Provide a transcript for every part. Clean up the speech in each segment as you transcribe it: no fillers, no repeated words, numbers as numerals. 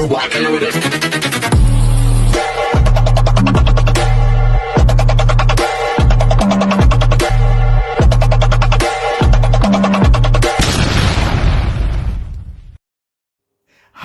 walking with it.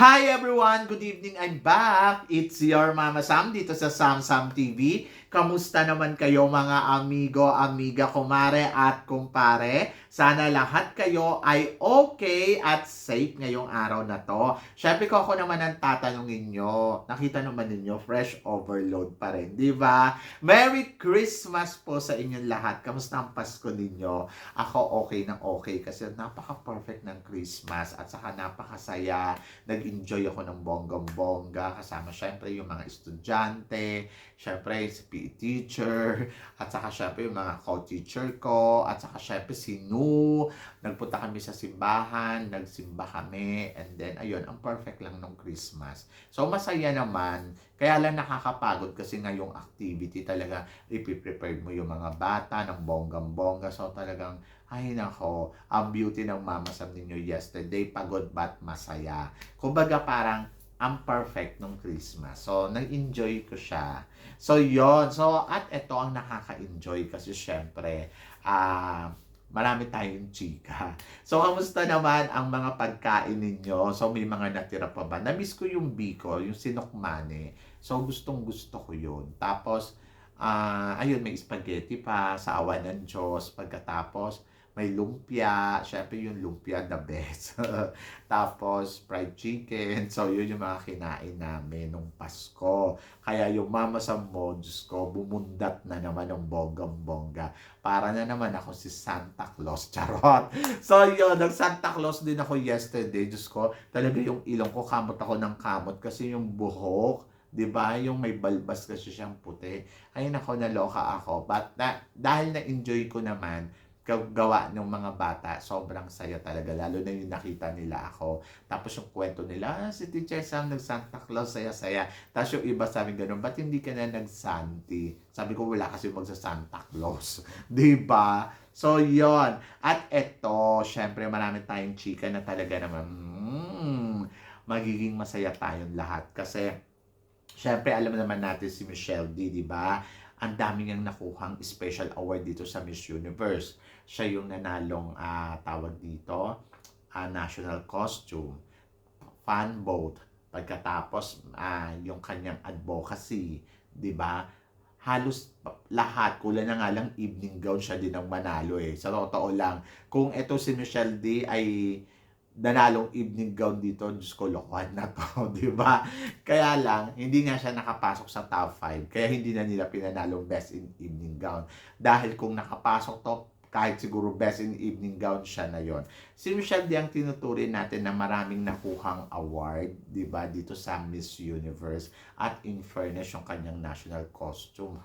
Hi everyone! Good evening! I'm back! It's your Mama Sam dito sa Sam Sam TV. Kamusta naman kayo mga amigo, amiga, kumare at kumpare? Sana lahat kayo ay okay at safe ngayong araw na to. Syempre ko ako naman ang tatanungin nyo. Nakita naman ninyo, fresh overload pa rin, di ba? Merry Christmas po sa inyong lahat. Kamusta ang Pasko ninyo? Ako okay na okay kasi napaka-perfect ng Christmas at saka napakasaya. Nag-enjoy ako ng bonggang-bongga kasama syempre yung mga estudyante, syempre si PE teacher, at saka syempre yung mga co-teacher ko, at saka syempre si Nu. Nagpunta kami sa simbahan, nagsimba kami, and then ayun, ang perfect lang ng Christmas. So masaya naman, kaya lang nakakapagod kasi ngayong activity talaga ipiprepare mo yung mga bata ng bonggang-bongga. So talagang, ay nako, ang beauty ng Mama Sam ninyo yesterday, pagod but masaya. Kumbaga parang ang perfect ng Christmas. So, nag-enjoy ko siya. So, yon. So, at ito ang nakaka-enjoy kasi syempre, marami tayong chika. So, kamusta naman ang mga pagkain ninyo? So, may mga natira pa ba? Namiss ko yung biko, yung sinokmane. So, gustong-gusto ko yun. Tapos, ayun, may spaghetti pa sa awa ng Diyos. Pagkatapos, may lumpia. Syempre yung lumpia, the best. Tapos, fried chicken. So, yun yung mga kinain namin nung Pasko. Kaya yung Mama Sam mo, Diyos ko, bumundat na naman ng bonggang-bongga. Para na naman ako si Santa Claus. Charot! So, yun, nag-Santa Claus din ako yesterday. Diyos ko, talaga yung ilong ko, kamot ako ng kamot. Kasi yung buhok, 'di ba? Yung may balbas kasi siyang puti. Ay nako, naloka ako. But dahil na-enjoy ko naman gawa ng mga bata, sobrang saya talaga. Lalo na yung nakita nila ako. Tapos yung kwento nila, si Teacher Sam nag-Santa Claus, saya-saya. Tapos yung iba sabi gano'n, ba't hindi ka na nag-Santi? Sabi ko, wala kasi magsa-Santa Claus. 'Di ba? So, yon. At eto, syempre marami tayong chika na talaga naman, magiging masaya tayong lahat. Kasi, syempre, alam naman natin si Michelle D, di ba? Ang dami niyang nakuhang special award dito sa Miss Universe. Siya yung nanalong tawag dito, national costume, fan vote, pagkatapos yung kanyang advocacy, di ba? Halos lahat, kulang na nga lang evening gown siya din ang manalo eh. Sa totoo lang, kung ito si Michelle D ay nanalong evening gown dito, Diyos ko, lokohan na to, di ba? Kaya lang, hindi nga siya nakapasok sa top 5, kaya hindi na nila pinanalong best in evening gown. Dahil kung nakapasok to, kahit siguro best in evening gown siya na yon. Si Michelle D ang tinuturing natin na maraming nakuhang award, di ba, dito sa Miss Universe. At in fairness, yung kanyang national costume,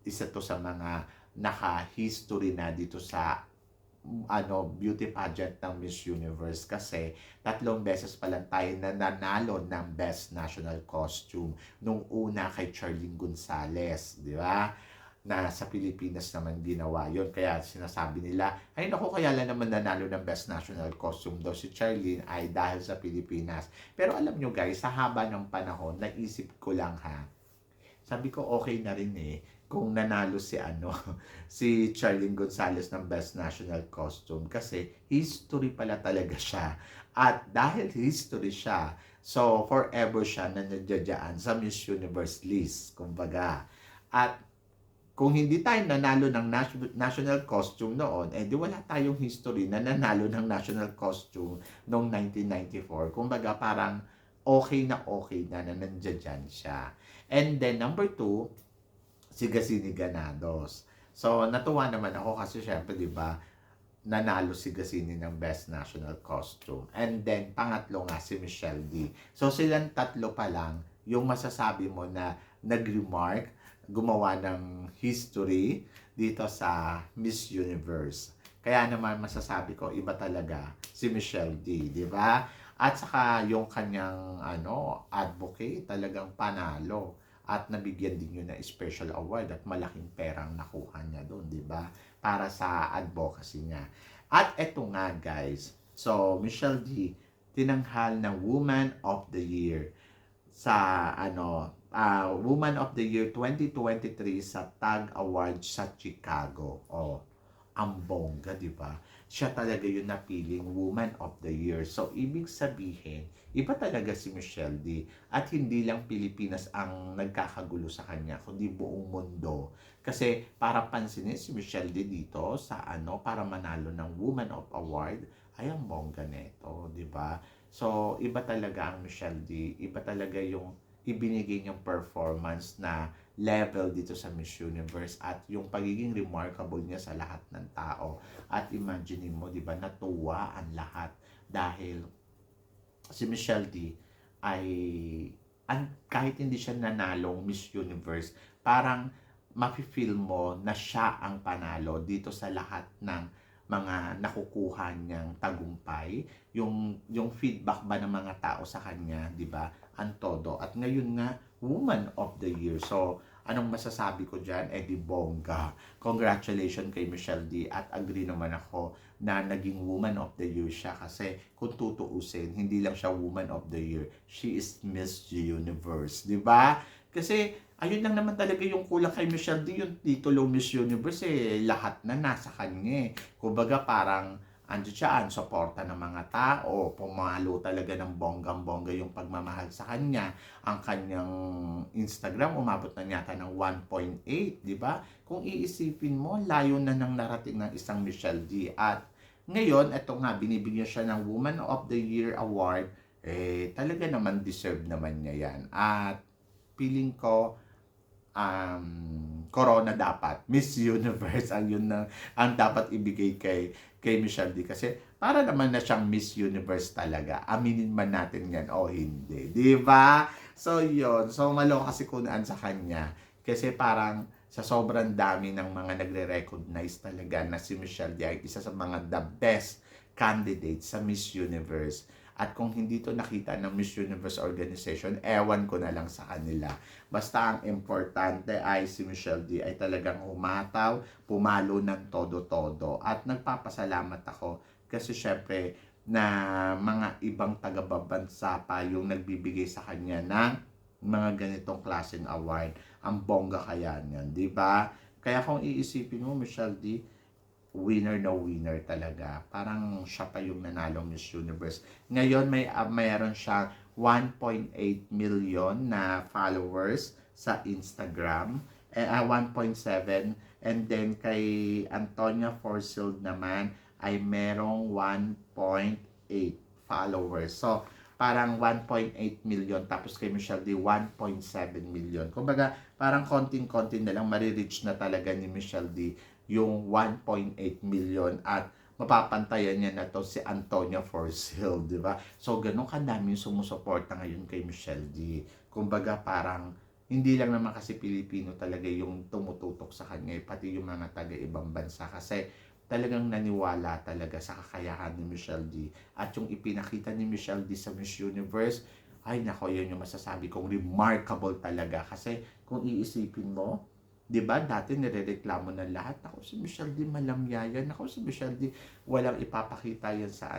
isa to sa mga naka-history na dito sa beauty pageant ng Miss Universe kasi 3 beses pa lang tayo na nanalo ng Best National Costume. Nung una kay Charlene Gonzalez, di ba? Na sa Pilipinas naman ginawa yon. Kaya sinasabi nila, ay naku, kaya lang naman nanalo ng Best National Costume daw si Charlene ay dahil sa Pilipinas. Pero alam nyo guys, sa haba ng panahon, naisip ko lang sabi ko okay na rin kung nanalo si si Charlene Gonzalez ng Best National Costume kasi history pala talaga siya. At dahil history siya, so forever siya na nandiyan sa Miss Universe list, kumbaga. At kung hindi tayo nanalo ng national costume noon, di wala tayong history na nanalo ng national costume noong 1994. Kumbaga parang okay na nandiyan siya. And then number 2, si Gasini Ganados. So natuwa naman ako kasi syempre 'di ba, nanalo si Gasini ng Best National Costume. And then pangatlo nga si Michelle D. So silang tatlo pa lang yung masasabi mo na nag-remark, gumawa ng history dito sa Miss Universe. Kaya naman masasabi ko iba talaga si Michelle D, 'di ba? At saka yung kanyang advocate talagang panalo at nabigyan din yun ng special award at malaking perang nakuha niya doon, 'di ba? Para sa advocacy niya. At eto nga guys, so Michelle D tinanghal na Woman of the Year sa Woman of the Year 2023 sa TAG Awards sa Chicago. Oh, ang bongga, di ba? Siya talaga yung napiling Woman of the Year. So, ibig sabihin, iba talaga si Michelle D. At hindi lang Pilipinas ang nagkakagulo sa kanya, kundi buong mundo. Kasi para pansinin si Michelle D dito sa para manalo ng Woman of Award, ay ang bongga nito, di ba? So, iba talaga ang Michelle D. Iba talaga yung ibinigay niyang performance na level dito sa Miss Universe at yung pagiging remarkable niya sa lahat ng tao. At imagine mo, di ba, natuwa ang lahat dahil si Michelle D ay kahit hindi siya nanalong Miss Universe, parang mafe-feel mo na siya ang panalo dito sa lahat ng mga nakukuha niyang tagumpay, yung feedback ba ng mga tao sa kanya, 'di ba? Ang todo. At ngayon nga, Woman of the Year. So, anong masasabi ko diyan? Di bongga. Congratulations kay Michelle D. At agree naman ako na naging Woman of the Year siya kasi kung tutuusin, hindi lang siya Woman of the Year, she is Miss Universe, 'di ba? Kasi ayun lang naman talaga yung kulang kay Michelle D, yung titulo Miss Universe lahat na nasa kanya Kumbaga parang andyan siya, ang suporta ng mga tao, pumalo talaga ng bonggang-bongga yung pagmamahal sa kanya. Ang kanyang Instagram umabot na yata ng 1.8, di ba? Kung iisipin mo, layo na nang narating ng isang Michelle D. At ngayon, eto nga, binibigyan siya ng Woman of the Year Award, talaga naman deserve naman niya yan. At feeling ko, Corona dapat. Miss Universe ang yun na ang dapat ibigay kay Michelle D. Kasi para naman na siyang Miss Universe talaga. Aminin man natin yan o hindi. Di ba? So, yun. So, malo kasi kunaan sa kanya. Kasi parang sa sobrang dami ng mga nagre-recognize talaga na si Michelle D ay isa sa mga the best candidates sa Miss Universe. At kung hindi to nakita ng Miss Universe organization, ewan ko na lang sa kanila. Basta ang importante ay si Michelle D ay talagang humataw, pumalo ng todo-todo. At nagpapasalamat ako kasi syempre na mga ibang taga-bansa pa yung nagbibigay sa kanya ng mga ganitong klaseng award. Ang bongga kaya niyan, di ba? Kaya kung iisipin mo, Michelle D, winner na winner talaga. Parang siya pa yung nanalong Miss Universe. Ngayon mayroon siyang 1.8 million na followers sa Instagram. 1.7 and then kay Antonia Forsyth naman ay merong 1.8 followers. So, parang 1.8 million tapos kay Michelle D 1.7 million. Kumbaga, parang konting-konti na lang marireach na talaga ni Michelle D yung 1.8 million at mapapantayan niya na to si Antonia Forsyth, di ba? So, ganun kadami yung sumusuporta ngayon kay Michelle D. Kumbaga, parang hindi lang naman kasi Pilipino talaga yung tumututok sa kanya, pati yung mga taga-ibang bansa kasi talagang naniwala talaga sa kakayahan ni Michelle D. At yung ipinakita ni Michelle D sa Miss Universe, ay nako, yun yung masasabi kong remarkable talaga. Kasi kung iisipin mo, 'di ba? Dati nirereklamo ng lahat, ako si Michelle D malamyayan, ako si Michelle D walang ipapakita yan sa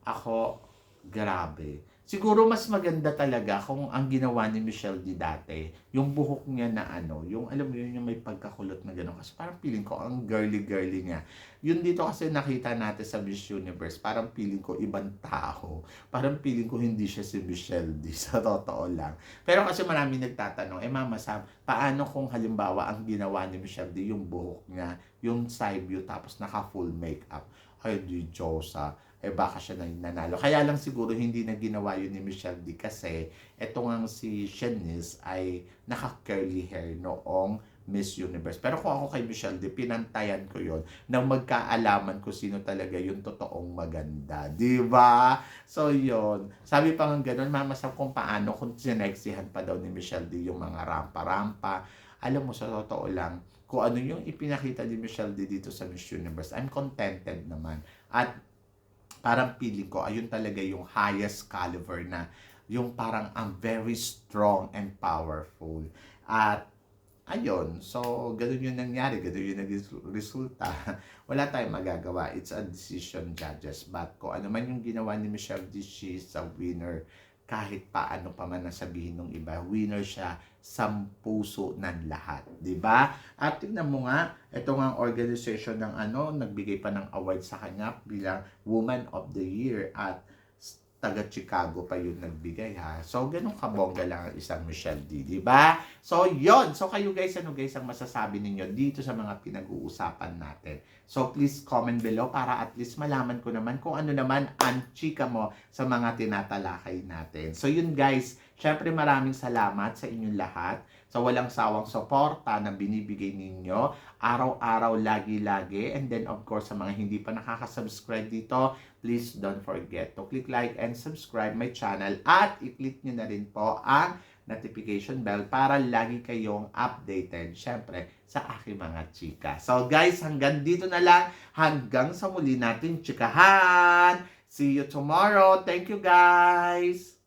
Ako, grabe. Siguro mas maganda talaga kung ang ginawa ni Michelle D dati, yung buhok niya na yung alam mo yun, yung may pagkakulot na gano'n. Kasi parang feeling ko ang girly-girly niya. Yun dito kasi nakita natin sa Miss Universe, parang feeling ko ibang tao. Parang feeling ko hindi siya si Michelle D, sa totoo lang. Pero kasi marami nagtatanong, Mama Sam, paano kung halimbawa ang ginawa ni Michelle D, yung buhok niya, yung side view, tapos naka full makeup? Ay, di Diyosa, baka siya na nanalo. Kaya lang siguro hindi na ginawa yun ni Michelle D kasi etong ang si Shanice ay naka-curly hair noong Miss Universe. Pero kung ako kay Michelle D, pinantayan ko yon nang magkaalaman ko sino talaga yung totoong maganda. Di ba? So, yon. Sabi pa nga ganun, mamasab kung paano kung sineksihan pa daw ni Michelle D yung mga rampa-rampa. Alam mo, sa totoo lang, kung ano yung ipinakita ni Michelle D dito sa Miss Universe, I'm contented naman. At parang feeling ko, ayun talaga yung highest caliber na yung parang ang very strong and powerful. At ayun, so ganun yung nangyari, ganun yung resulta. Wala tayong magagawa. It's a decision, judges. But kung ano man yung ginawa ni Michelle D, she's a winner kahit paano pa man nasabihin ng iba, winner siya sa puso ng lahat, 'di ba? At tingnan mo nga, ito nga ang organization ng nagbigay pa ng award sa kanya bilang Woman of the Year at taga Chicago pa yun nagbigay ha. So, ganun kabongga lang ang isang Michelle D, di ba? So, yon. So, kayo guys, ano guys ang masasabi ninyo dito sa mga pinag-uusapan natin? So, please comment below para at least malaman ko naman kung ano naman ang chika mo sa mga tinatalakay natin. So, yun guys, syempre maraming salamat sa inyong lahat sa walang sawang suporta na binibigay ninyo araw-araw, lagi-lagi. And then, of course, sa mga hindi pa nakaka-subscribe dito, please don't forget to click like and subscribe my channel at i-click nyo na rin po ang notification bell para lagi kayong updated, syempre, sa aking mga chika. So guys, hanggang dito na lang. Hanggang sa muli natin chikahan. See you tomorrow. Thank you guys!